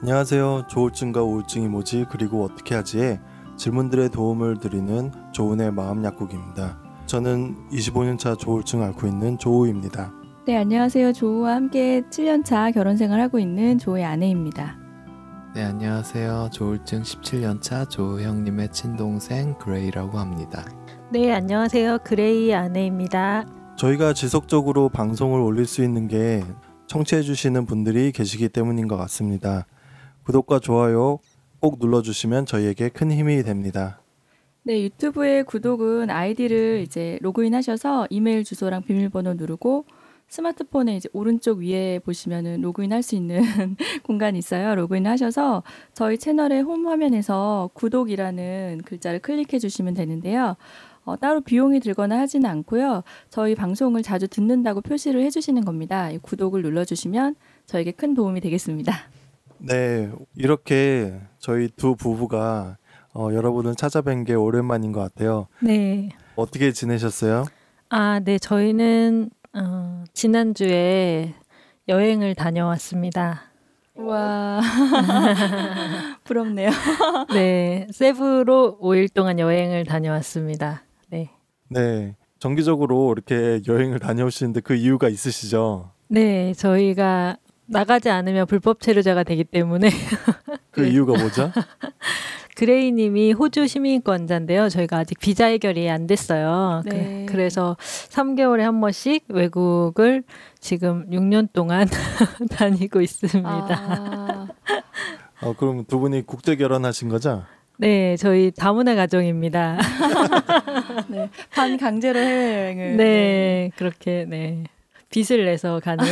안녕하세요. 조울증과 우울증이 뭐지 그리고 어떻게 하지에 질문들의 도움을 드리는 조은의 마음 약국입니다. 저는 25년차 조울증 앓고 있는 조우입니다. 네, 안녕하세요. 조우와 함께 7년차 결혼생활하고 있는 조우의 아내입니다. 네, 안녕하세요. 조울증 17년차 조우 형님의 친동생 그레이라고 합니다. 네, 안녕하세요. 그레이 아내입니다. 저희가 지속적으로 방송을 올릴 수 있는 게 청취해주시는 분들이 계시기 때문인 것 같습니다. 구독과 좋아요 꼭 눌러주시면 저희에게 큰 힘이 됩니다. 네, 유튜브의 구독은 아이디를 이제 로그인 하셔서 이메일 주소랑 비밀번호 누르고 스마트폰에 이제 오른쪽 위에 보시면은 로그인 할 수 있는 공간이 있어요. 로그인 하셔서 저희 채널의 홈 화면에서 구독이라는 글자를 클릭해 주시면 되는데요. 따로 비용이 들거나 하지는 않고요. 저희 방송을 자주 듣는다고 표시를 해주시는 겁니다. 이 구독을 눌러주시면 저에게 큰 도움이 되겠습니다. 네, 이렇게 저희 두 부부가 여러분을 찾아뵌 게 오랜만인 것 같아요. 네. 어떻게 지내셨어요? 네, 저희는 지난주에 여행을 다녀왔습니다. 와, 부럽네요. 네, 세부로 5일 동안 여행을 다녀왔습니다. 네. 네, 정기적으로 이렇게 여행을 다녀오시는데 그 이유가 있으시죠? 네, 저희가 나가지 않으면 불법 체류자가 되기 때문에 그 이유가 뭐죠? 그레이 님이 호주 시민권자인데요. 저희가 아직 비자 해결이 안 됐어요. 네. 그래서 3개월에 한 번씩 외국을 지금 6년 동안 다니고 있습니다. 그럼 두 분이 국제 결혼하신 거죠? 네, 저희 다문화 가정입니다. 네, 반강제로 해외여행을. 네, 그렇게 네. 빚을 내서 가는.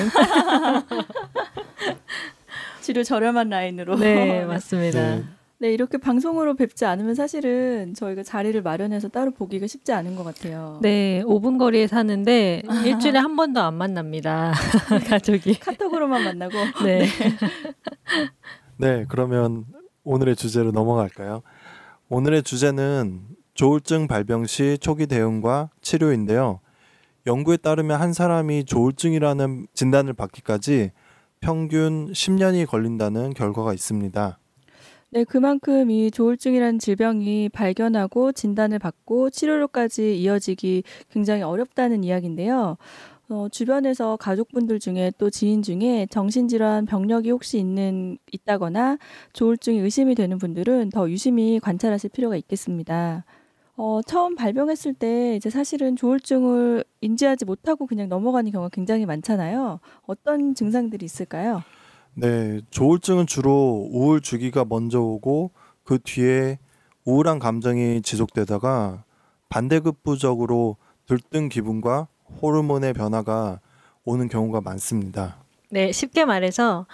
치료 저렴한 라인으로. 네, 맞습니다. 네. 네, 이렇게 방송으로 뵙지 않으면 사실은 저희가 자리를 마련해서 따로 보기가 쉽지 않은 것 같아요. 네, 5분 거리에 사는데 일주일에 한 번도 안 만납니다. 가족이. 카톡으로만 만나고. 네. 네, 그러면 오늘의 주제로 넘어갈까요? 오늘의 주제는 조울증 발병 시 초기 대응과 치료인데요. 연구에 따르면 한 사람이 조울증이라는 진단을 받기까지 평균 10년이 걸린다는 결과가 있습니다. 네, 그만큼 이 조울증이라는 질병이 발견하고 진단을 받고 치료로까지 이어지기 굉장히 어렵다는 이야기인데요. 주변에서 가족분들 중에 또 지인 중에 정신질환 병력이 혹시 있다거나 조울증이 의심이 되는 분들은 더 유심히 관찰하실 필요가 있겠습니다. 처음 발병했을 때 이제 사실은 조울증을 인지하지 못하고 그냥 넘어가는 경우가 굉장히 많잖아요. 어떤 증상들이 있을까요? 네, 조울증은 주로 우울 주기가 먼저 오고 그 뒤에 우울한 감정이 지속되다가 반대급부적으로 들뜬 기분과 호르몬의 변화가 오는 경우가 많습니다. 네, 쉽게 말해서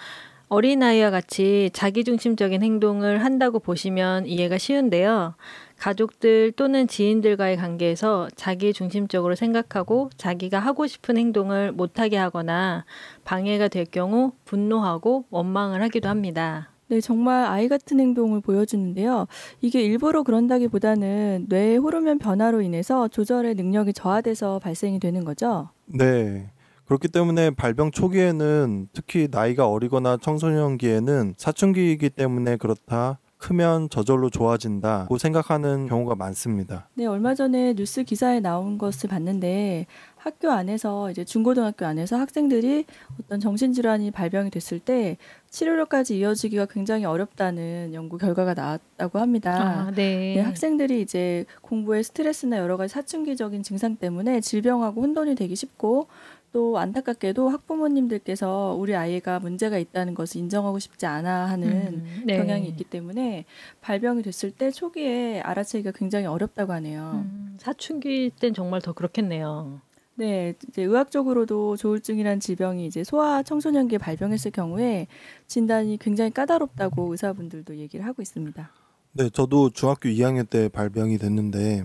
어린아이와 같이 자기중심적인 행동을 한다고 보시면 이해가 쉬운데요. 가족들 또는 지인들과의 관계에서 자기중심적으로 생각하고 자기가 하고 싶은 행동을 못하게 하거나 방해가 될 경우 분노하고 원망을 하기도 합니다. 네, 정말 아이 같은 행동을 보여주는데요. 이게 일부러 그런다기보다는 뇌의 호르몬 변화로 인해서 조절의 능력이 저하돼서 발생이 되는 거죠. 네, 그렇기 때문에 발병 초기에는 특히 나이가 어리거나 청소년기에는 사춘기이기 때문에 그렇다. 크면 저절로 좋아진다고 생각하는 경우가 많습니다. 네, 얼마 전에 뉴스 기사에 나온 것을 봤는데 학교 안에서 이제 중고등학교 안에서 학생들이 어떤 정신질환이 발병이 됐을 때 치료로까지 이어지기가 굉장히 어렵다는 연구 결과가 나왔다고 합니다. 네. 네, 학생들이 이제 공부에 스트레스나 여러 가지 사춘기적인 증상 때문에 질병하고 혼돈이 되기 쉽고 또 안타깝게도 학부모님들께서 우리 아이가 문제가 있다는 것을 인정하고 싶지 않아 하는 네. 경향이 있기 때문에 발병이 됐을 때 초기에 알아채기가 굉장히 어렵다고 하네요. 사춘기 땐 정말 더 그렇겠네요. 네, 이제 의학적으로도 조울증이라는 질병이 이제 소아 청소년기에 발병했을 경우에 진단이 굉장히 까다롭다고 의사분들도 얘기를 하고 있습니다. 네, 저도 중학교 2학년 때 발병이 됐는데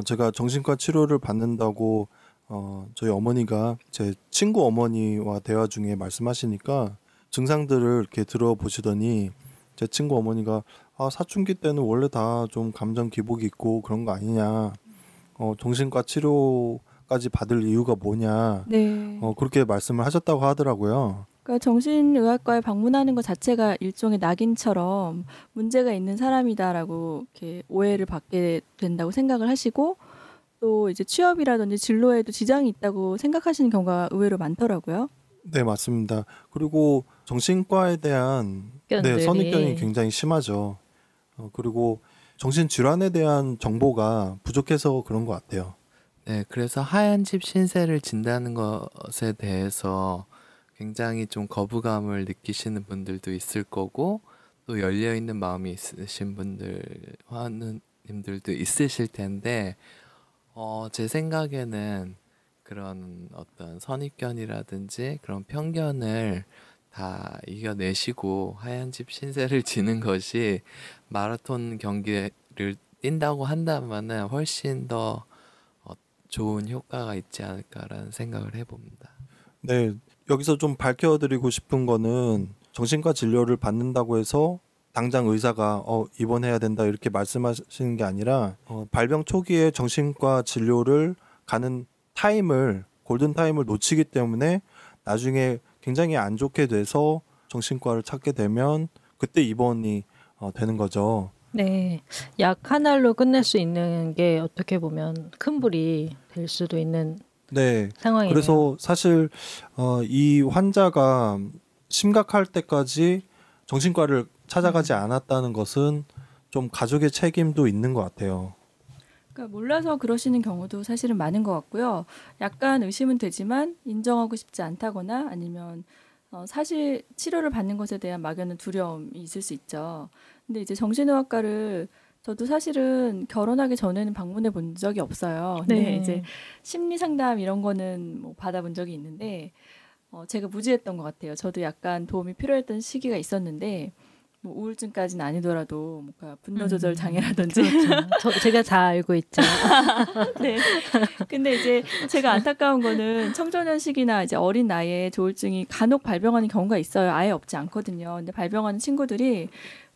제가 정신과 치료를 받는다고 저희 어머니가 제 친구 어머니와 대화 중에 말씀하시니까 증상들을 이렇게 들어보시더니 제 친구 어머니가 사춘기 때는 원래 다 좀 감정 기복이 있고 그런 거 아니냐, 정신과 치료까지 받을 이유가 뭐냐, 네. 그렇게 말씀을 하셨다고 하더라고요. 그러니까 정신의학과에 방문하는 것 자체가 일종의 낙인처럼 문제가 있는 사람이다라고 이렇게 오해를 받게 된다고 생각을 하시고 또 이제 취업이라든지 진로에도 지장이 있다고 생각하시는 경우가 의외로 많더라고요. 네, 맞습니다. 그리고 정신과에 대한 선입견들이. 선입견이 굉장히 심하죠. 그리고 정신질환에 대한 정보가 부족해서 그런 것 같아요. 네, 그래서 하얀 집 신세를 진다는 것에 대해서 굉장히 좀 거부감을 느끼시는 분들도 있을 거고, 또 열려있는 마음이 있으신 분들, 화느님들도 있으실 텐데, 제 생각에는 그런 어떤 선입견이라든지 그런 편견을 다 이겨내시고 하얀 집 신세를 지는 것이 마라톤 경기를 뛴다고 한다면은 훨씬 더 좋은 효과가 있지 않을까라는 생각을 해봅니다. 네, 여기서 좀 밝혀드리고 싶은 거는 정신과 진료를 받는다고 해서 당장 의사가 입원해야 된다 이렇게 말씀하시는 게 아니라 발병 초기에 정신과 진료를 가는 골든 타임을 놓치기 때문에 나중에 굉장히 안 좋게 돼서 정신과를 찾게 되면 그때 입원이 되는 거죠. 네, 약 한 알로 끝낼 수 있는 게 어떻게 보면 큰 불이 될 수도 있는 네, 상황이네요. 그래서 사실 이 환자가 심각할 때까지 정신과를 찾아가지 않았다는 것은 좀 가족의 책임도 있는 것 같아요. 그러니까 몰라서 그러시는 경우도 사실은 많은 것 같고요. 약간 의심은 되지만 인정하고 싶지 않다거나 아니면 사실 치료를 받는 것에 대한 막연한 두려움이 있을 수 있죠. 근데 이제 정신의학과를 저도 사실은 결혼하기 전에는 방문해 본 적이 없어요. 근데 네. 이제 심리 상담 이런 거는 뭐 받아본 적이 있는데 제가 무지했던 것 같아요. 저도 약간 도움이 필요했던 시기가 있었는데 뭐 우울증까지는 아니더라도 뭔가 분노 조절 장애라든지 그렇죠. 제가 잘 알고 있죠. 네. 근데 이제 제가 안타까운 거는 청소년 시기나 이제 어린 나이에 조울증이 간혹 발병하는 경우가 있어요. 아예 없지 않거든요. 근데 발병하는 친구들이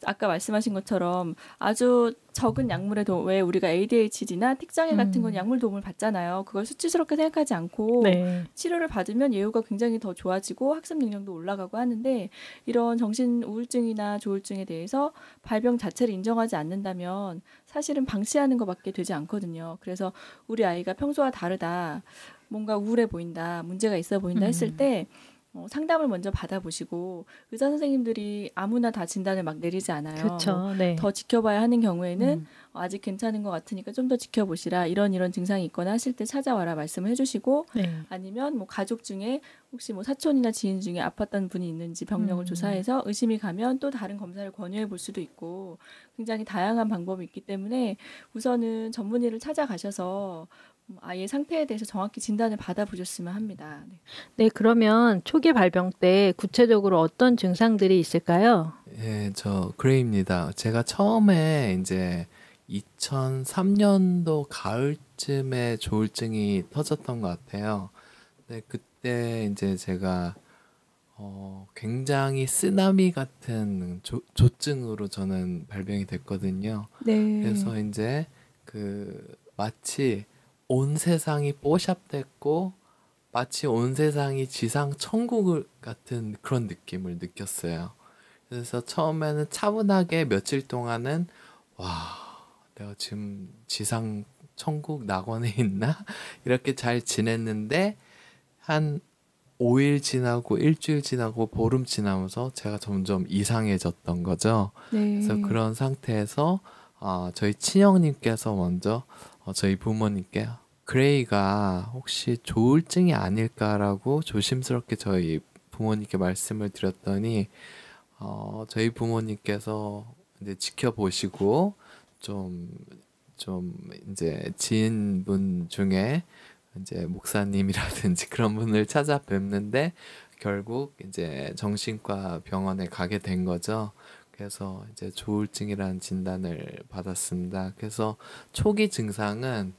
아까 말씀하신 것처럼 아주 적은 약물에 왜 우리가 ADHD나 틱장애 같은 건 약물 도움을 받잖아요. 그걸 수치스럽게 생각하지 않고 네. 치료를 받으면 예후가 굉장히 더 좋아지고 학습 능력도 올라가고 하는데 이런 정신 우울증이나 조울증에 대해서 발병 자체를 인정하지 않는다면 사실은 방치하는 것밖에 되지 않거든요. 그래서 우리 아이가 평소와 다르다, 뭔가 우울해 보인다, 문제가 있어 보인다 했을 때 상담을 먼저 받아보시고 의사 선생님들이 아무나 다 진단을 막 내리지 않아요. 그렇죠. 네. 더 지켜봐야 하는 경우에는 아직 괜찮은 것 같으니까 좀 더 지켜보시라, 이런 증상이 있거나 하실 때 찾아와라 말씀을 해주시고 네. 아니면 뭐 가족 중에 혹시 뭐 사촌이나 지인 중에 아팠던 분이 있는지 병력을 조사해서 의심이 가면 또 다른 검사를 권유해 볼 수도 있고 굉장히 다양한 방법이 있기 때문에 우선은 전문의를 찾아가셔서 아이의 상태에 대해서 정확히 진단을 받아보셨으면 합니다. 네. 네, 그러면 초기 발병 때 구체적으로 어떤 증상들이 있을까요? 예, 저 그레이입니다. 제가 처음에 이제 2003년도 가을쯤에 조울증이 터졌던 것 같아요. 근데 그때 이제 제가 굉장히 쓰나미 같은 조증으로 저는 발병이 됐거든요. 네. 그래서 이제 마치 온 세상이 뽀샵됐고 마치 온 세상이 지상 천국 같은 그런 느낌을 느꼈어요. 그래서 처음에는 차분하게 며칠 동안은 내가 지금 지상 천국 낙원에 있나? 이렇게 잘 지냈는데 한 5일 지나고 일주일 지나고 보름 지나면서 제가 점점 이상해졌던 거죠. 네. 그래서 그런 상태에서 저희 친형님께서 먼저 저희 부모님께 그레이가 혹시 조울증이 아닐까라고 조심스럽게 저희 부모님께 말씀을 드렸더니 저희 부모님께서 이제 지켜보시고 좀 이제 지인분 중에 이제 목사님이라든지 그런 분을 찾아뵙는데 결국 이제 정신과 병원에 가게 된 거죠. 그래서 이제 조울증이라는 진단을 받았습니다. 그래서 초기 증상은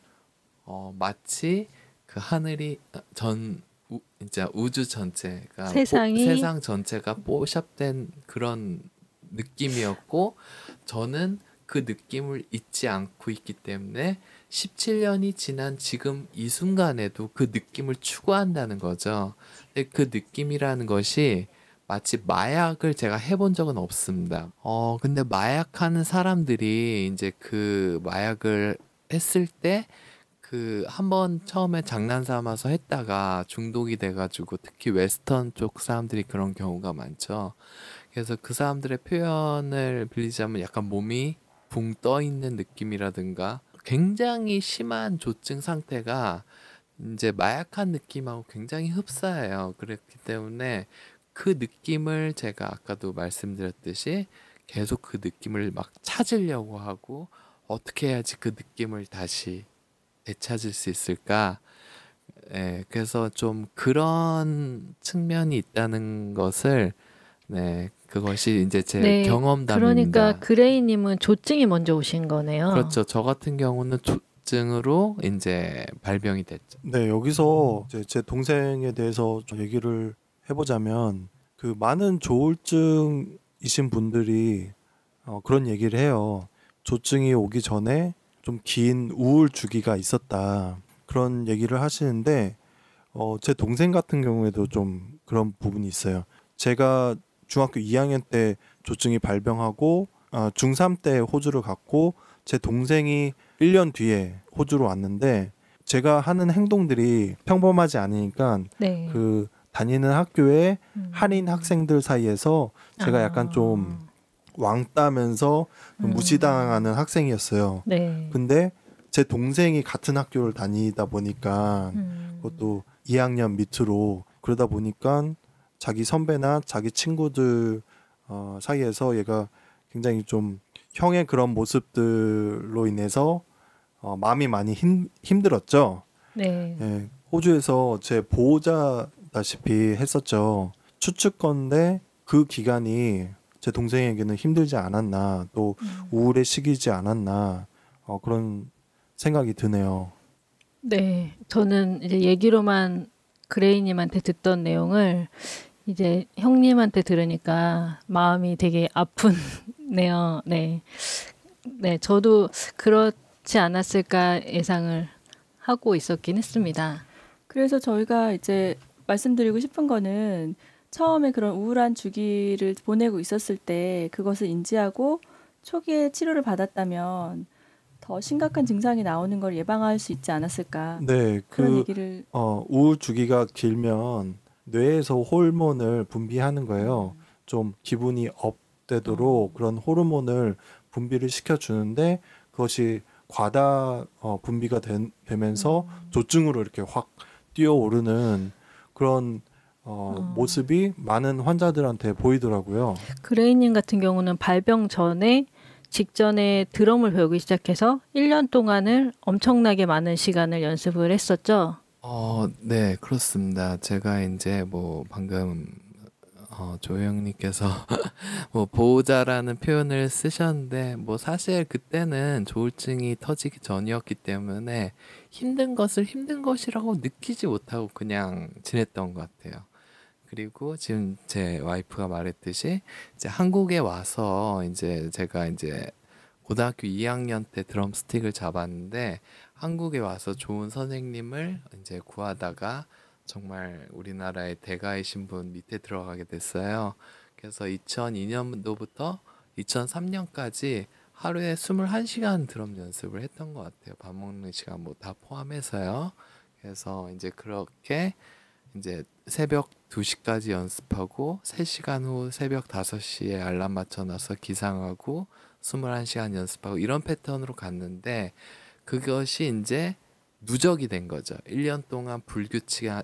마치 그 하늘이 진짜 우주 전체가 세상 전체가 뽀샵된 그런 느낌이었고 저는 그 느낌을 잊지 않고 있기 때문에 17년이 지난 지금 이 순간에도 그 느낌을 추구한다는 거죠. 근데 그 느낌이라는 것이 마치 마약을 제가 해본 적은 없습니다. 근데 마약하는 사람들이 이제 그 마약을 했을 때 그 한번 처음에 장난 삼아서 했다가 중독이 돼가지고 특히 웨스턴 쪽 사람들이 그런 경우가 많죠. 그래서 그 사람들의 표현을 빌리자면 약간 몸이 붕 떠 있는 느낌이라든가 굉장히 심한 조증 상태가 이제 마약한 느낌하고 굉장히 흡사해요. 그렇기 때문에 그 느낌을 제가 아까도 말씀드렸듯이 계속 그 느낌을 막 찾으려고 하고 어떻게 해야지 그 느낌을 다시 되찾을 수 있을까? 예, 그래서 좀 그런 측면이 있다는 것을 네, 그것이 이제 제 네, 경험담입니다. 그러니까 그레이님은 조증이 먼저 오신 거네요. 그렇죠. 저 같은 경우는 조증으로 이제 발병이 됐죠. 네, 여기서 이제 제 동생에 대해서 좀 얘기를 해보자면 그 많은 조울증이신 분들이 그런 얘기를 해요. 조증이 오기 전에 좀 긴 우울 주기가 있었다. 그런 얘기를 하시는데 제 동생 같은 경우에도 좀 그런 부분이 있어요. 제가 중학교 2학년 때 조증이 발병하고 중3 때 호주를 갔고 제 동생이 1년 뒤에 호주로 왔는데 제가 하는 행동들이 평범하지 않으니까 네. 그 다니는 학교에 한인 학생들 사이에서 제가 약간 좀 왕따면서 무시당하는 학생이었어요. 네. 근데 제 동생이 같은 학교를 다니다 보니까 그것도 2학년 밑으로 그러다 보니까 자기 선배나 자기 친구들 사이에서 얘가 굉장히 좀 형의 그런 모습들로 인해서 마음이 많이 힘들었죠. 네. 예, 호주에서 제 보호자다시피 했었죠. 추측건데 그 기간이 제 동생에게는 힘들지 않았나 또 우울의 시기지 않았나 그런 생각이 드네요. 네. 저는 이제 얘기로만 그레이님한테 듣던 내용을 이제 형님한테 들으니까 마음이 되게 아프네요. 네. 네. 저도 그렇지 않았을까 예상을 하고 있었긴 했습니다. 그래서 저희가 이제 말씀드리고 싶은 거는 처음에 그런 우울한 주기를 보내고 있었을 때 그것을 인지하고 초기에 치료를 받았다면 더 심각한 증상이 나오는 걸 예방할 수 있지 않았을까. 네, 그런 얘기를 우울 주기가 길면 뇌에서 호르몬을 분비하는 거예요. 좀 기분이 업되도록 그런 호르몬을 분비를 시켜주는데 그것이 과다 분비가 되면서 조증으로 이렇게 확 뛰어오르는 그런 모습이 많은 환자들한테 보이더라고요. 그레이님 같은 경우는 발병 전에 직전에 드럼을 배우기 시작해서 1년 동안을 엄청나게 많은 시간을 연습을 했었죠. 네, 그렇습니다. 제가 이제 뭐 방금 조영님께서 뭐 보호자라는 표현을 쓰셨는데 뭐 사실 그때는 조울증이 터지기 전이었기 때문에 힘든 것을 힘든 것이라고 느끼지 못하고 그냥 지냈던 것 같아요. 그리고 지금 제 와이프가 말했듯이 이제 한국에 와서 이제 제가 이제 고등학교 2학년 때 드럼 스틱을 잡았는데 한국에 와서 좋은 선생님을 이제 구하다가 정말 우리나라의 대가이신 분 밑에 들어가게 됐어요. 그래서 2002년도부터 2003년까지 하루에 21시간 드럼 연습을 했던 것 같아요. 밥 먹는 시간 뭐 다 포함해서요. 그래서 이제 그렇게 이제 새벽 2시까지 연습하고 3시간 후 새벽 5시에 알람 맞춰놔서 기상하고 21시간 연습하고 이런 패턴으로 갔는데 그것이 이제 누적이 된 거죠. 1년 동안 불규칙한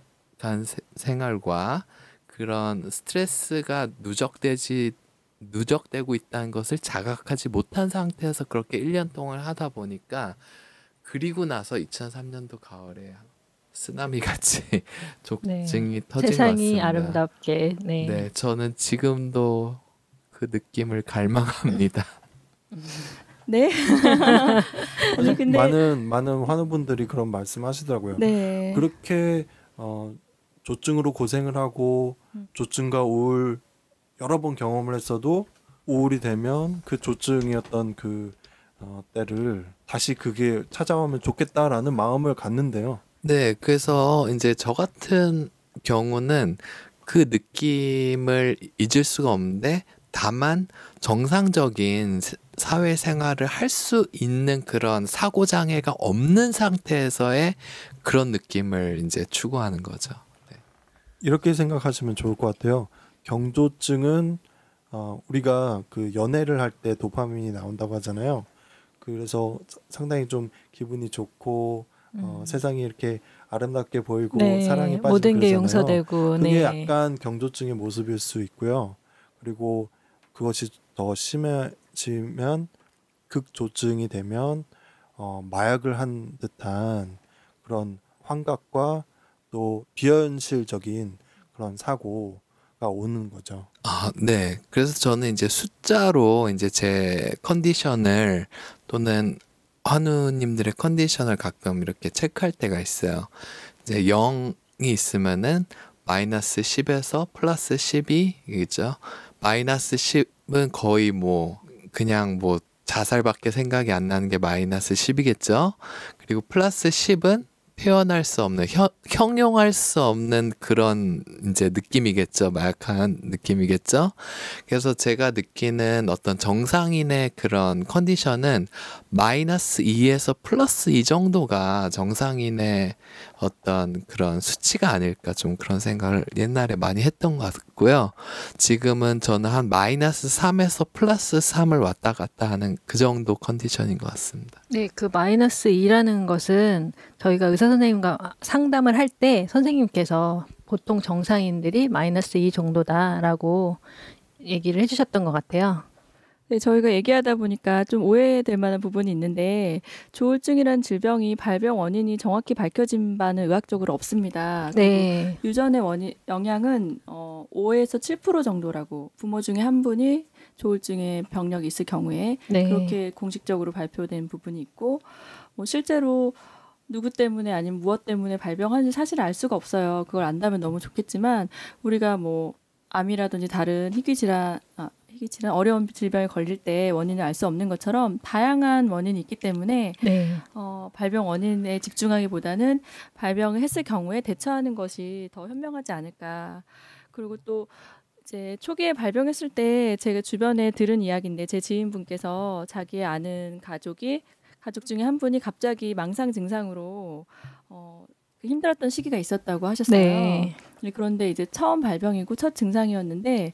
생활과 그런 스트레스가 누적되고 있다는 것을 자각하지 못한 상태에서 그렇게 1년 동안 하다 보니까 그리고 나서 2003년도 가을에 쓰나미 같이 조증이 터진 것 세상이 같습니다. 아름답게. 네. 네, 저는 지금도 그 느낌을 갈망합니다. 네. 아니, 근데 많은 환우분들이 그런 말씀하시더라고요. 네. 그렇게 조증으로 고생을 하고 조증과 우울 여러 번 경험을 했어도 우울이 되면 그 조증이었던 그 때를 다시 그게 찾아오면 좋겠다라는 마음을 갖는데요. 네, 그래서 이제 저 같은 경우는 그 느낌을 잊을 수가 없는데 다만 정상적인 사회생활을 할 수 있는 그런 사고장애가 없는 상태에서의 그런 느낌을 이제 추구하는 거죠. 네. 이렇게 생각하시면 좋을 것 같아요. 경조증은 우리가 그 연애를 할 때 도파민이 나온다고 하잖아요. 그래서 상당히 좀 기분이 좋고 세상이 이렇게 아름답게 보이고 네, 사랑에 빠지고 모든 게 그러잖아요. 용서되고, 그게 네. 약간 경조증의 모습일 수 있고요. 그리고 그것이 더 심해지면 극조증이 되면 마약을 한 듯한 그런 환각과 또 비현실적인 그런 사고가 오는 거죠. 아, 네. 그래서 저는 이제 숫자로 이제 제 컨디션을 또는 환우님들의 컨디션을 가끔 이렇게 체크할 때가 있어요. 이제 0이 있으면은 마이너스 10에서 플러스 12이겠죠. 마이너스 10은 거의 뭐 그냥 뭐 자살밖에 생각이 안 나는 게 마이너스 10이겠죠. 그리고 플러스 10은 표현할 수 없는 형용할 수 없는 그런 이제 느낌이겠죠. 마약한 느낌이겠죠. 그래서 제가 느끼는 어떤 정상인의 그런 컨디션은 마이너스 2에서 플러스 2 정도가 정상인의 어떤 그런 수치가 아닐까, 좀 그런 생각을 옛날에 많이 했던 것 같고요. 지금은 저는 한 마이너스 3에서 플러스 3을 왔다 갔다 하는 그 정도 컨디션인 것 같습니다. 네, 그 마이너스 2라는 것은 저희가 의사 선생님과 상담을 할 때 선생님께서 보통 정상인들이 마이너스 2 정도다라고 얘기를 해주셨던 것 같아요. 네, 저희가 얘기하다 보니까 좀 오해될 만한 부분이 있는데 조울증이란 질병이 발병 원인이 정확히 밝혀진 바는 의학적으로 없습니다. 네, 유전의 영향은 5에서 7% 정도라고, 부모 중에 한 분이 조울증의 병력이 있을 경우에 네. 그렇게 공식적으로 발표된 부분이 있고, 뭐 실제로 누구 때문에 아니면 무엇 때문에 발병하는지 사실 알 수가 없어요. 그걸 안다면 너무 좋겠지만 우리가 뭐 암이라든지 다른 희귀질환 어려운 질병에 걸릴 때 원인을 알 수 없는 것처럼 다양한 원인이 있기 때문에 네. 발병 원인에 집중하기보다는 발병을 했을 경우에 대처하는 것이 더 현명하지 않을까. 그리고 또 이제 초기에 발병했을 때 제가 주변에 들은 이야기인데, 제 지인분께서 자기의 아는 가족 중에 한 분이 갑자기 망상 증상으로 힘들었던 시기가 있었다고 하셨어요. 네. 그런데 이제 처음 발병이고 첫 증상이었는데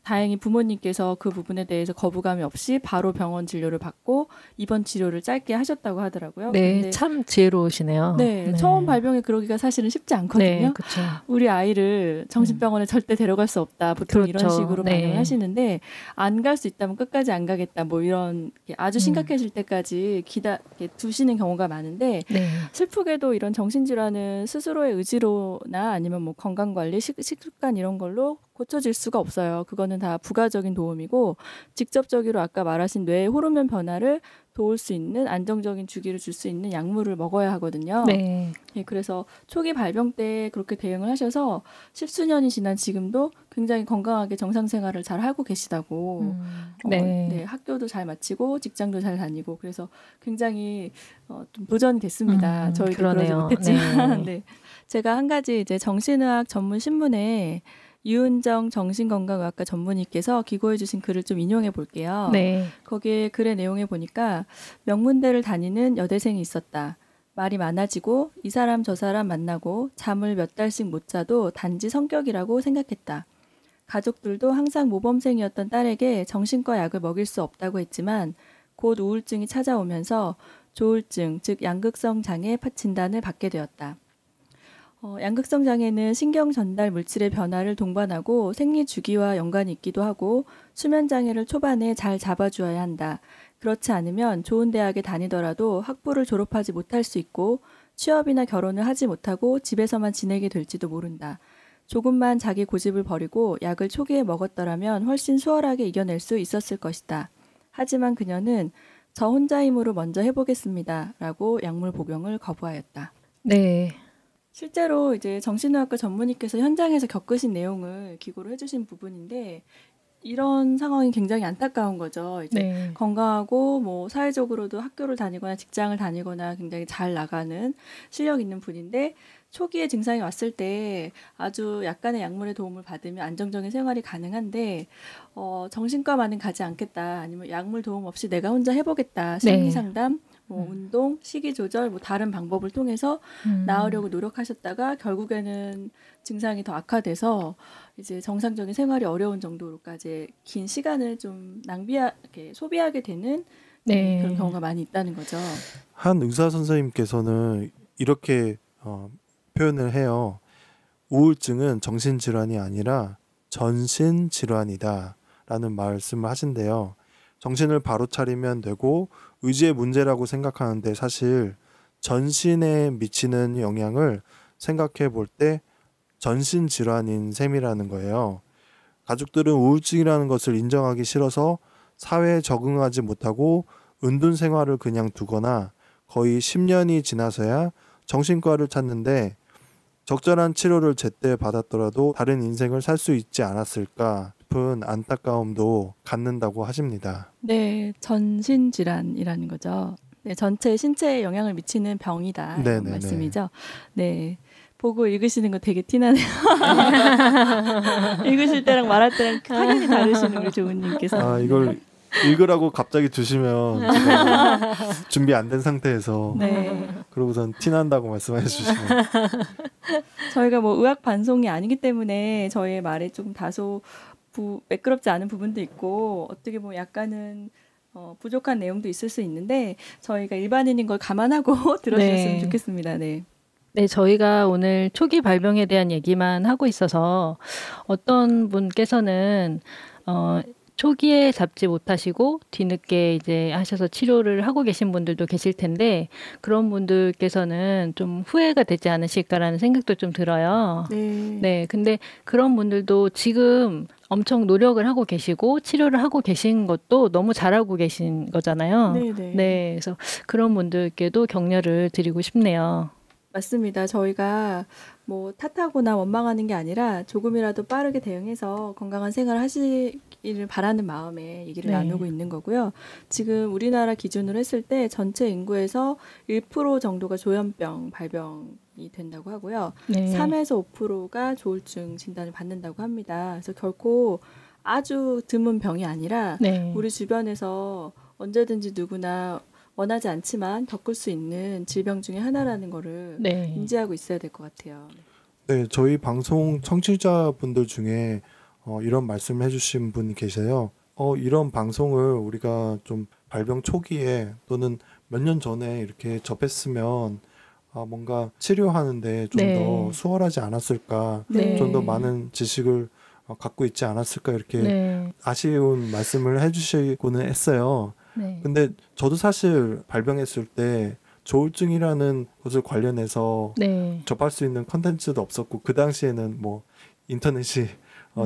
다행히 부모님께서 그 부분에 대해서 거부감이 없이 바로 병원 진료를 받고 입원 치료를 짧게 하셨다고 하더라고요. 네, 근데 참 지혜로우시네요. 네, 처음 발병에 그러기가 사실은 쉽지 네, 않거든요. 그렇죠. 우리 아이를 정신병원에 절대 데려갈 수 없다. 보통 이런 그렇죠. 식으로 네. 반응을 하시는데, 안 갈 수 있다면 끝까지 안 가겠다. 뭐 이런 아주 심각해질 때까지 이렇게 두시는 경우가 많은데, 네. 슬프게도 이런 정신질환은 스스로의 의지로나 아니면 뭐 건강관리, 식습관 이런 걸로 고쳐질 수가 없어요. 그거는 다 부가적인 도움이고, 직접적으로 아까 말하신 뇌의 호르몬 변화를 도울 수 있는 안정적인 주기를 줄 수 있는 약물을 먹어야 하거든요. 네. 네, 그래서 초기 발병 때 그렇게 대응을 하셔서 십수년이 지난 지금도 굉장히 건강하게 정상 생활을 잘 하고 계시다고. 네. 학교도 잘 마치고 직장도 잘 다니고, 그래서 굉장히 좀 도전이 됐습니다. 저희도 그러지 그러네요. 못했지만. 네. 네. 제가 한 가지 이제 정신의학 전문 신문에 유은정 정신건강의학과 전문의께서 기고해 주신 글을 좀 인용해 볼게요. 네. 거기에 글의 내용에 보니까, 명문대를 다니는 여대생이 있었다. 말이 많아지고 이 사람 저 사람 만나고 잠을 몇 달씩 못 자도 단지 성격이라고 생각했다. 가족들도 항상 모범생이었던 딸에게 정신과 약을 먹일 수 없다고 했지만 곧 우울증이 찾아오면서 조울증, 즉 양극성 장애 진단을 받게 되었다. 양극성 장애는 신경 전달 물질의 변화를 동반하고 생리 주기와 연관이 있기도 하고, 수면 장애를 초반에 잘 잡아주어야 한다. 그렇지 않으면 좋은 대학에 다니더라도 학부를 졸업하지 못할 수 있고 취업이나 결혼을 하지 못하고 집에서만 지내게 될지도 모른다. 조금만 자기 고집을 버리고 약을 초기에 먹었더라면 훨씬 수월하게 이겨낼 수 있었을 것이다. 하지만 그녀는 저 혼자 힘으로 먼저 해보겠습니다. 라고 약물 복용을 거부하였다. 네. 실제로 이제 정신의학과 전문의께서 현장에서 겪으신 내용을 기고를 해주신 부분인데, 이런 상황이 굉장히 안타까운 거죠. 이제 네. 건강하고 뭐 사회적으로도 학교를 다니거나 직장을 다니거나 굉장히 잘 나가는 실력 있는 분인데, 초기에 증상이 왔을 때 아주 약간의 약물의 도움을 받으면 안정적인 생활이 가능한데 정신과만은 가지 않겠다. 아니면 약물 도움 없이 내가 혼자 해보겠다. 심리 상담, 운동, 식이 조절, 다른 방법을 통해서 나으려고 노력하셨다가 결국에는 증상이 더 악화돼서 이제 정상적인 생활이 어려운 정도로까지 긴 시간을 좀 소비하게 되는 그런 경우가 많이 있다는 거죠. 한 의사 선생님께서는 이렇게 표현을 해요. 우울증은 정신질환이 아니라 전신질환이다 라는 말씀을 하신대요. 정신을 바로 차리면 되고 의지의 문제라고 생각하는데 사실 전신에 미치는 영향을 생각해 볼 때 전신질환인 셈이라는 거예요. 가족들은 우울증이라는 것을 인정하기 싫어서 사회에 적응하지 못하고 은둔 생활을 그냥 두거나 거의 10년이 지나서야 정신과를 찾는데 적절한 치료를 제때 받았더라도 다른 인생을 살 수 있지 않았을까 싶은 안타까움도 갖는다고 하십니다. 네, 전신질환이라는 거죠. 네, 전체 신체에 영향을 미치는 병이다 이런 말씀이죠. 네, 보고 읽으시는 거 되게 티나네요. 읽으실 때랑 말할 때랑 확연히 다르시는 우리 조은님께서. 이걸 읽으라고 갑자기 주시면 제가 준비 안 된 상태에서 그러고선 티난다고 말씀해 주시면 저희가 의학 반송이 아니기 때문에 저희의 말에 조금 다소 매끄럽지 않은 부분도 있고 어떻게 보면 약간은 부족한 내용도 있을 수 있는데 저희가 일반인인 걸 감안하고 들어주셨으면 좋겠습니다. 네. 네, 저희가 오늘 초기 발병에 대한 얘기만 하고 있어서 어떤 분께서는 초기에 잡지 못하시고 뒤늦게 이제 하셔서 치료를 하고 계신 분들도 계실 텐데 그런 분들께서는 좀 후회가 되지 않으실까라는 생각도 좀 들어요. 네, 근데 그런 분들도 지금 엄청 노력을 하고 계시고 치료를 하고 계신 것도 너무 잘하고 계신 거잖아요. 네, 그래서 그런 분들께도 격려를 드리고 싶네요. 맞습니다. 저희가 탓하거나 원망하는 게 아니라 조금이라도 빠르게 대응해서 건강한 생활을 하시기를 바라는 마음에 얘기를 나누고 있는 거고요. 지금 우리나라 기준으로 했을 때 전체 인구에서 1% 정도가 조현병 발병이 된다고 하고요. 3에서 5%가 조울증 진단을 받는다고 합니다. 그래서 결코 아주 드문 병이 아니라 우리 주변에서 언제든지 누구나 원하지 않지만 겪을 수 있는 질병 중에 하나라는 거를 인지하고 있어야 될 것 같아요. 네, 저희 방송 청취자분들 중에 이런 말씀을 해주신 분이 계세요. 이런 방송을 우리가 좀 발병 초기에 또는 몇 년 전에 이렇게 접했으면 뭔가 치료하는데 좀 더 수월하지 않았을까, 좀 더 많은 지식을 갖고 있지 않았을까 이렇게 아쉬운 말씀을 해주시고는 했어요. 근데 저도 사실 발병했을 때 조울증이라는 것을 관련해서 접할 수 있는 컨텐츠도 없었고 그 당시에는 인터넷이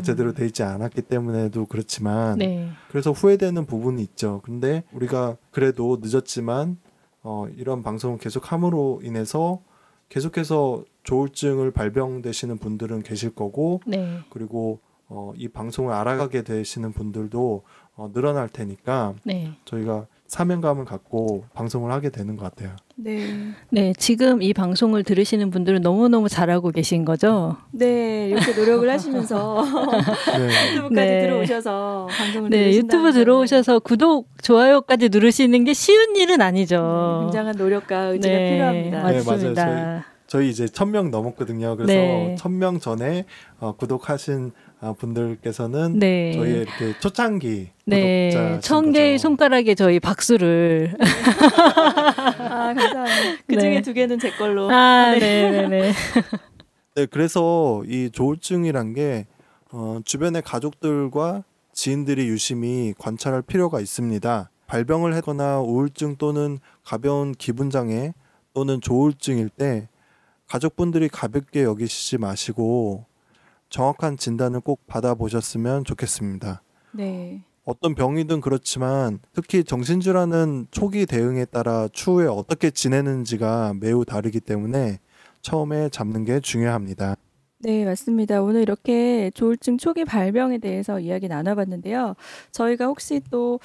제대로 돼 있지 않았기 때문에도 그렇지만 그래서 후회되는 부분이 있죠. 근데 우리가 그래도 늦었지만 이런 방송을 계속 함으로 인해서 계속해서 조울증을 발병되시는 분들은 계실 거고 그리고 이 방송을 알아가게 되시는 분들도 늘어날 테니까 저희가 사명감을 갖고 방송을 하게 되는 것 같아요. 네, 지금 이 방송을 들으시는 분들은 너무너무 잘하고 계신 거죠? 네, 이렇게 노력을 하시면서 유튜브까지 들어오셔서 방송을 들으신다는 유튜브 들어오셔서 구독, 좋아요까지 누르시는 게 쉬운 일은 아니죠. 굉장한 노력과 의지가 필요합니다. 맞습니다. 맞아요. 저희 이제 1000명 넘었거든요. 그래서 1000명 전에 구독하신 분들께서는 저희의 이렇게 초창기 구독자신 1000개의 손가락에 저희 박수를 감사합니다. 그중에 2개는 제 걸로. 네, 그래서 이 조울증이란 게 주변의 가족들과 지인들이 유심히 관찰할 필요가 있습니다. 발병을 하거나 우울증 또는 가벼운 기분장애 또는 조울증일 때 가족분들이 가볍게 여기시지 마시고 정확한 진단을 꼭 받아보셨으면 좋겠습니다. 어떤 병이든 그렇지만 특히 정신질환은 초기 대응에 따라 추후에 어떻게 지내는지가 매우 다르기 때문에 처음에 잡는 게 중요합니다. 네, 맞습니다. 오늘 이렇게 조울증 초기 발병에 대해서 이야기 나눠봤는데요. 저희가 혹시 또,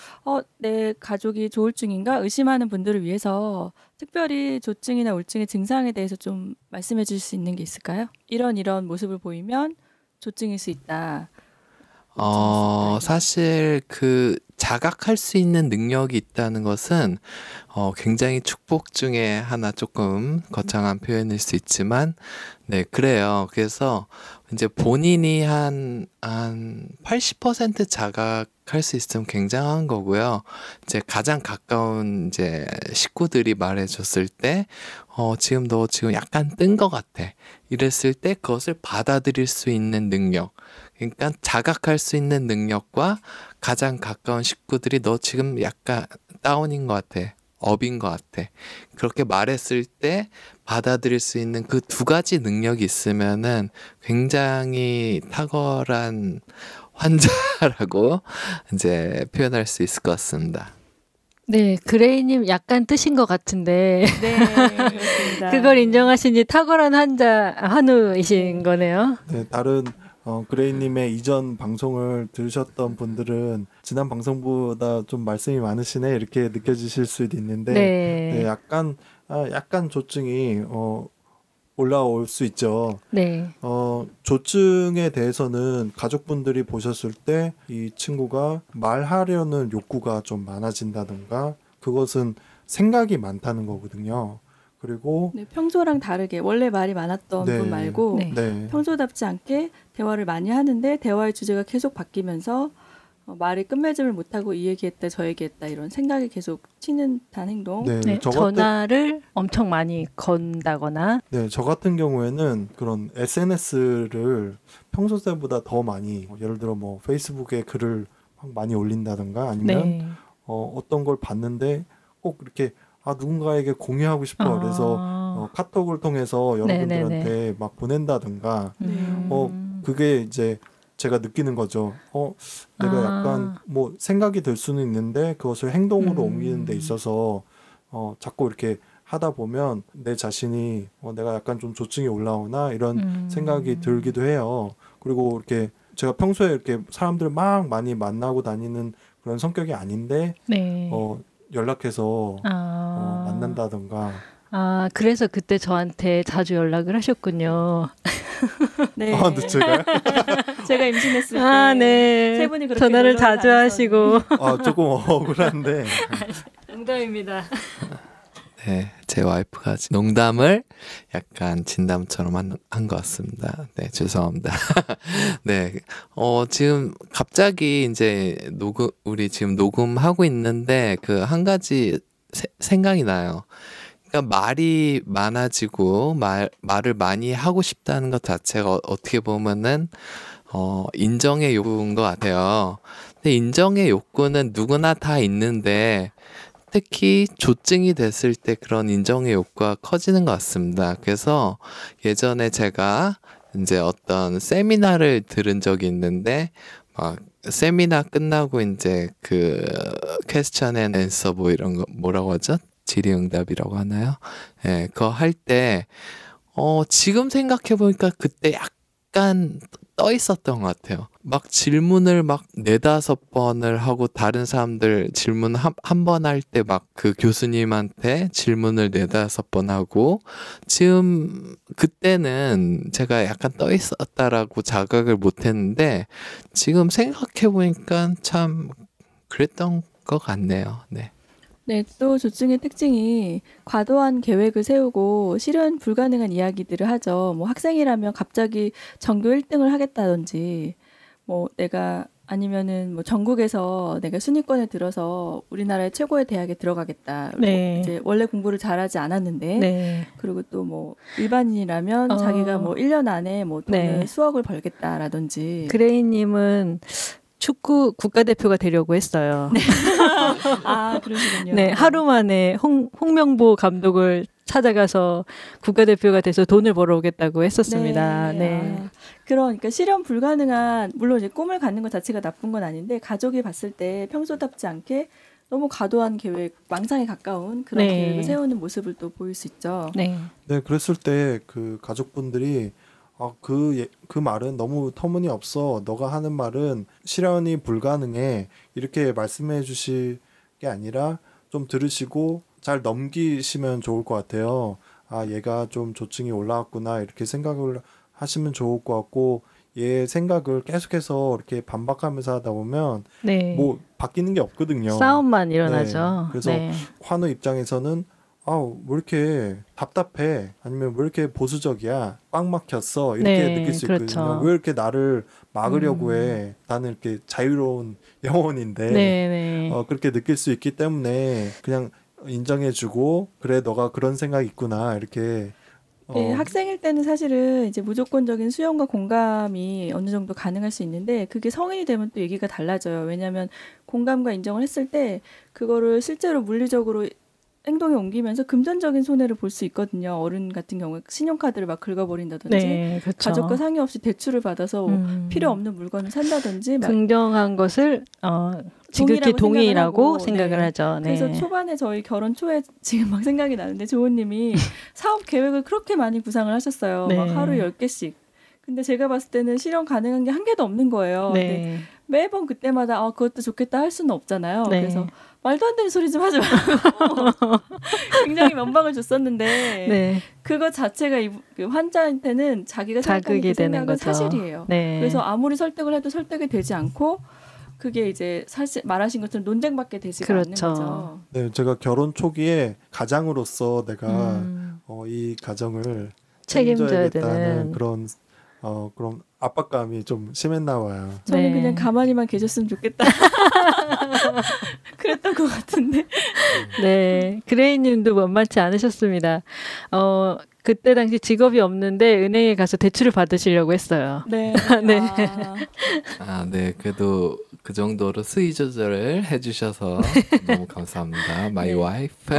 내 가족이 조울증인가 의심하는 분들을 위해서 특별히 조증이나 우울증의 증상에 대해서 좀 말씀해 주실 수 있는 게 있을까요? 이런 모습을 보이면 조증일 수 있다. 우울증일 수 있다. 이런. 사실 그 자각할 수 있는 능력이 있다는 것은 굉장히 축복 중에 하나, 조금 거창한 표현일 수 있지만, 네, 그래요. 그래서 이제 본인이 한 80% 자각할 수 있으면 굉장한 거고요. 이제 가장 가까운 이제 식구들이 말해줬을 때, 지금 너 지금 약간 뜬 것 같아. 이랬을 때 그것을 받아들일 수 있는 능력. 그러니까 자각할 수 있는 능력과 가장 가까운 식구들이 너 지금 약간 다운인 것 같아. 업인 것 같아. 그렇게 말했을 때 받아들일 수 있는 그 두 가지 능력이 있으면은 굉장히 탁월한 환자라고 이제 표현할 수 있을 것 같습니다. 네, 그레이님 약간 뜨신 것 같은데 네, 그렇습니다. 그걸 인정하시니 탁월한 한우이신 거네요. 네, 다른 그레이님의 이전 방송을 들으셨던 분들은 지난 방송보다 좀 말씀이 많으시네 이렇게 느껴지실 수도 있는데 네, 네, 약간 조증이 올라올 수 있죠. 네, 조증에 대해서는 가족분들이 보셨을 때 이 친구가 말하려는 욕구가 좀 많아진다던가 그것은 생각이 많다는 거거든요. 그리고 네, 평소랑 다르게 원래 말이 많았던 네. 분 말고 네. 네, 평소답지 않게 대화를 많이 하는데 대화의 주제가 계속 바뀌면서 말이 끝맺음을 못하고 이 얘기했다 저 얘기했다 이런 생각이 계속 튀는 단 행동. 네, 네, 전화를 엄청 많이 건다거나 네, 저 같은 경우에는 그런 SNS를 평소 때보다 더 많이 예를 들어 뭐 페이스북에 글을 막 많이 올린다던가 아니면 네. 어떤 걸 봤는데 꼭 이렇게 누군가에게 공유하고 싶어 그래서 카톡을 통해서 여러분들한테 네네네. 막 보낸다던가 음. 그게 이제 제가 느끼는 거죠. 내가 약간 뭐 생각이 들 수는 있는데 그것을 행동으로 옮기는 데 있어서 자꾸 이렇게 하다 보면 내 자신이 내가 약간 좀 조증이 올라오나 이런 생각이 들기도 해요. 그리고 이렇게 제가 평소에 이렇게 사람들 막 많이 만나고 다니는 그런 성격이 아닌데 네. 연락해서 만난다던가 그래서 그때 저한테 자주 연락을 하셨군요. 네. 근데 제가요? 제가 임신했을 때 네. 세 분이 그렇게 전화를 놀러 자주 다녔었는데. 하시고. 조금 억울한데 농담입니다. 네, 제 와이프가 농담을 약간 진담처럼 한 것 같습니다. 네, 죄송합니다. 네, 지금 갑자기 이제 우리 지금 녹음하고 있는데 그 한 가지 생각이 나요. 그러니까 말이 많아지고 말을 많이 하고 싶다는 것 자체가 어떻게 보면은 인정의 욕구인 것 같아요. 근데 인정의 욕구는 누구나 다 있는데 특히 조증이 됐을 때 그런 인정의 욕구가 커지는 것 같습니다. 그래서 예전에 제가 이제 어떤 세미나를 들은 적이 있는데 막 세미나 끝나고 이제 그 퀘스천 앤 앤서 뭐 이런 거 뭐라고 하죠? 질의응답이라고 하나요? 예, 그거 할 때 지금 생각해 보니까 그때 약간 떠 있었던 것 같아요. 막 질문을 막 4-5번을 하고 다른 사람들 질문 한 번 할 때 막 그 교수님한테 질문을 4-5번 하고 지금 그때는 제가 약간 떠 있었다라고 자각을 못 했는데 지금 생각해 보니까 참 그랬던 것 같네요. 네. 네, 또 조증의 특징이 과도한 계획을 세우고 실현 불가능한 이야기들을 하죠. 뭐 학생이라면 갑자기 전교 1등을 하겠다든지, 뭐 내가 아니면은 뭐 전국에서 내가 순위권에 들어서 우리나라의 최고의 대학에 들어가겠다. 네. 이제 원래 공부를 잘하지 않았는데, 네. 그리고 또 뭐 일반인이라면 자기가 뭐 1년 안에 뭐 돈을 네. 수억을 벌겠다라든지. 그레이님은 축구 국가대표가 되려고 했어요. 그러시군요. 네, 하루 만에 홍명보 감독을 찾아가서 국가대표가 돼서 돈을 벌어오겠다고 했었습니다. 네. 그러니까 실현 불가능한, 물론 이제 꿈을 갖는 것 자체가 나쁜 건 아닌데 가족이 봤을 때 평소답지 않게 너무 과도한 계획, 왕상에 가까운 그런 계획을 세우는 모습을 또 보일 수 있죠. 네. 네, 그랬을 때 그 가족분들이 그 말은 너무 터무니없어. 너가 하는 말은 실현이 불가능해. 이렇게 말씀해 주실 게 아니라 좀 들으시고 잘 넘기시면 좋을 것 같아요. 얘가 좀 조증이 올라왔구나. 이렇게 생각을 하시면 좋을 것 같고, 얘 생각을 계속해서 이렇게 반박하면서 하다 보면 네. 뭐 바뀌는 게 없거든요. 싸움만 일어나죠. 네. 그래서 네. 환우 입장에서는 왜 이렇게 답답해? 아니면 왜 이렇게 보수적이야? 꽉 막혔어? 이렇게 네, 느낄 수 그렇죠. 있거든요. 왜 이렇게 나를 막으려고 해? 나는 이렇게 자유로운 영혼인데 네, 네. 그렇게 느낄 수 있기 때문에 그냥 인정해주고, 그래 너가 그런 생각이 있구나, 이렇게 네, 학생일 때는 사실은 이제 무조건적인 수용과 공감이 어느 정도 가능할 수 있는데, 그게 성인이 되면 또 얘기가 달라져요. 왜냐하면 공감과 인정을 했을 때 그거를 실제로 물리적으로 행동에 옮기면서 금전적인 손해를 볼 수 있거든요. 어른 같은 경우에 신용카드를 막 긁어버린다든지, 네, 그렇죠. 가족과 상의 없이 대출을 받아서 필요 없는 물건을 산다든지, 막 긍정한 것을 지극히 동의라고 생각을 네. 하죠. 네. 그래서 초반에 저희 결혼 초에 지금 막 생각이 나는데, 조은님이 사업 계획을 그렇게 많이 구상을 하셨어요. 네. 막 하루 10개씩. 근데 제가 봤을 때는 실현 가능한 게 한 개도 없는 거예요. 근데 네. 매번 그때마다 그것도 좋겠다 할 수는 없잖아요. 네. 그래서 말도 안 되는 소리 좀 하지 말고 굉장히 면박을 줬었는데, 네. 그거 자체가 그 환자한테는 자기가 생각하는 자극이 그 되는 생각은 거죠. 사실이에요. 네. 그래서 아무리 설득을 해도 설득이 되지 않고, 그게 이제 사실 말하신 것처럼 논쟁밖에 되지가 그렇죠. 않는 거죠. 네, 제가 결혼 초기에 가장으로서 내가 이 가정을 책임져야 책임져야겠다는 되는. 그런 압박감이 좀 심했나 봐요. 저는 네. 그냥 가만히만 계셨으면 좋겠다. 그랬던 것 같은데. 네, 그레이님도 만만치 않으셨습니다. 그때 당시 직업이 없는데 은행에 가서 대출을 받으시려고 했어요. 네. 네. 네. 그래도 그 정도로 수위 조절을 해주셔서 너무 감사합니다. My 네. wife.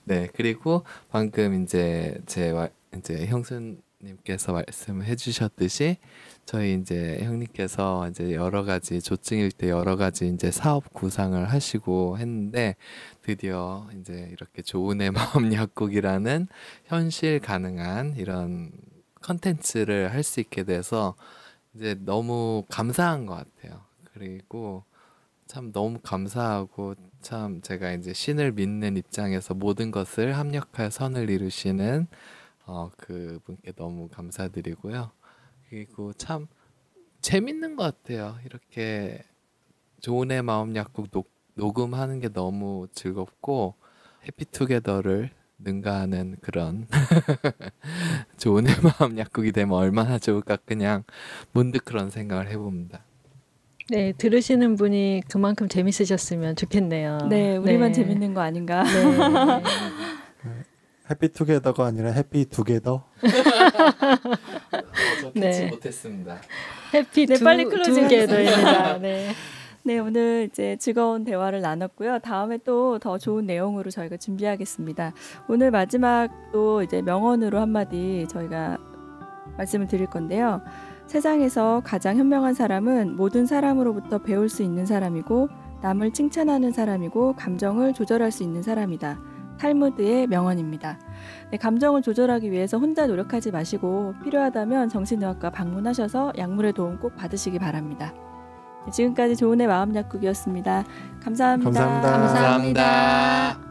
네. 그리고 방금 이제 이제 형수님께서 말씀을 해주셨듯이 저희 이제 형님께서 이제 여러 가지 조증일 때 여러 가지 이제 사업 구상을 하시고 했는데, 드디어 이제 이렇게 좋은의 마음 약국이라는 현실 가능한 이런 컨텐츠를 할 수 있게 돼서 이제 너무 감사한 것 같아요. 그리고 참 너무 감사하고, 참 제가 이제 신을 믿는 입장에서 모든 것을 합력하여 선을 이루시는 그분께 너무 감사드리고요. 그리고 참 재밌는 것 같아요. 이렇게 좋은의 마음 약국 녹음하는 게 너무 즐겁고, 해피투게더를 능가하는 그런 좋은의 마음 약국이 되면 얼마나 좋을까, 그냥 문득 그런 생각을 해봅니다. 네, 들으시는 분이 그만큼 재밌으셨으면 좋겠네요. 네, 우리만 재밌는 거 아닌가. 네. 해피투게더가 아니라 해피두게더. 저 네. 못했습니다. 해피 네, 빨리 클로징 투게더입니다. 네. 네, 오늘 이제 즐거운 대화를 나눴고요. 다음에 또 더 좋은 내용으로 저희가 준비하겠습니다. 오늘 마지막도 이제 명언으로 한마디 저희가 말씀을 드릴 건데요. 세상에서 가장 현명한 사람은 모든 사람으로부터 배울 수 있는 사람이고, 남을 칭찬하는 사람이고, 감정을 조절할 수 있는 사람이다. 탈무드의 명언입니다. 네, 감정을 조절하기 위해서 혼자 노력하지 마시고, 필요하다면 정신의학과 방문하셔서 약물의 도움 꼭 받으시기 바랍니다. 네, 지금까지 좋은의 마음 약국이었습니다. 감사합니다. 감사합니다. 감사합니다.